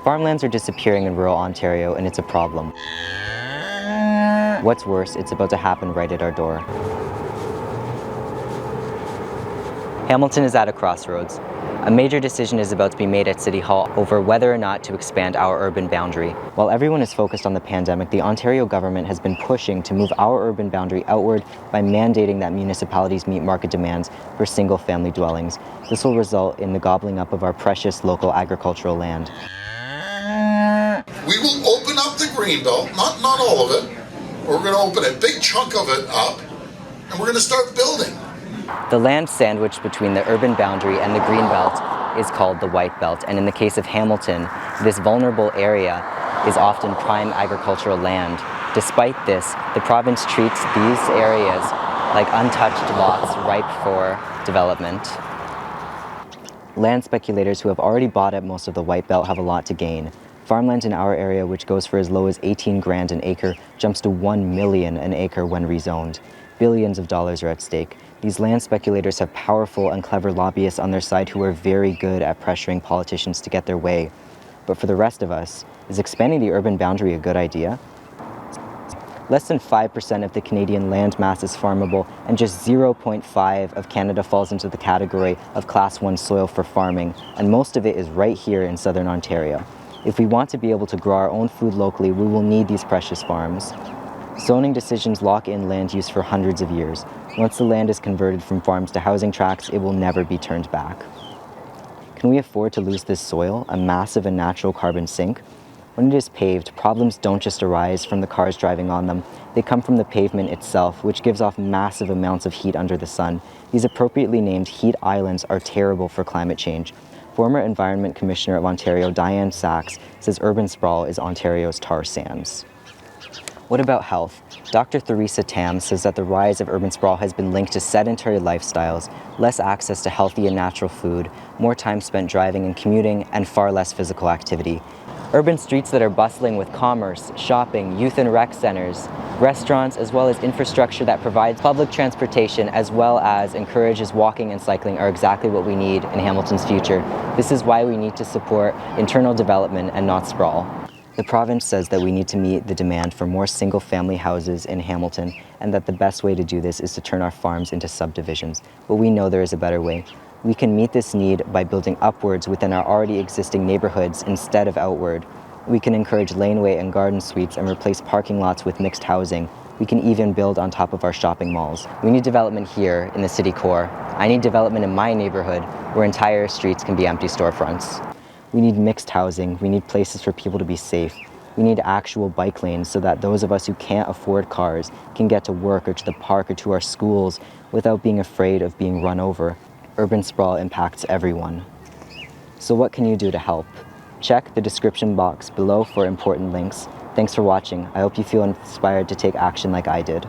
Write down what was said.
Farmlands are disappearing in rural Ontario, and it's a problem. What's worse, it's about to happen right at our door. Hamilton is at a crossroads. A major decision is about to be made at City Hall over whether or not to expand our urban boundary. While everyone is focused on the pandemic, the Ontario government has been pushing to move our urban boundary outward by mandating that municipalities meet market demands for single-family dwellings. This will result in the gobbling up of our precious local agricultural land. We will open up the greenbelt, not all of it. We're going to open a big chunk of it up, and we're going to start building. The land sandwiched between the urban boundary and the green belt is called the white belt, and in the case of Hamilton, this vulnerable area is often prime agricultural land. Despite this, the province treats these areas like untouched lots ripe for development. Land speculators who have already bought up most of the white belt have a lot to gain. Farmland in our area, which goes for as low as 18 grand an acre, jumps to 1 million an acre when rezoned. Billions of dollars are at stake. These land speculators have powerful and clever lobbyists on their side who are very good at pressuring politicians to get their way. But for the rest of us, is expanding the urban boundary a good idea? Less than 5% of the Canadian land mass is farmable, and just 0.5% of Canada falls into the category of Class 1 soil for farming, and most of it is right here in southern Ontario. If we want to be able to grow our own food locally, we will need these precious farms. Zoning decisions lock in land use for hundreds of years. Once the land is converted from farms to housing tracts, it will never be turned back. Can we afford to lose this soil, a massive and natural carbon sink? When it is paved, problems don't just arise from the cars driving on them. They come from the pavement itself, which gives off massive amounts of heat under the sun. These appropriately named heat islands are terrible for climate change. Former Environment Commissioner of Ontario, Diane Sachs, says urban sprawl is Ontario's tar sands. What about health? Dr. Theresa Tam says that the rise of urban sprawl has been linked to sedentary lifestyles, less access to healthy and natural food, more time spent driving and commuting, and far less physical activity. Urban streets that are bustling with commerce, shopping, youth and rec centers, restaurants, as well as infrastructure that provides public transportation as well as encourages walking and cycling are exactly what we need in Hamilton's future. This is why we need to support internal development and not sprawl. The province says that we need to meet the demand for more single-family houses in Hamilton, and that the best way to do this is to turn our farms into subdivisions. But we know there is a better way. We can meet this need by building upwards within our already existing neighborhoods instead of outward. We can encourage laneway and garden suites and replace parking lots with mixed housing. We can even build on top of our shopping malls. We need development here in the city core. I need development in my neighborhood where entire streets can be empty storefronts. We need mixed housing. We need places for people to be safe. We need actual bike lanes so that those of us who can't afford cars can get to work or to the park or to our schools without being afraid of being run over. Urban sprawl impacts everyone. So what can you do to help? Check the description box below for important links. Thanks for watching. I hope you feel inspired to take action like I did.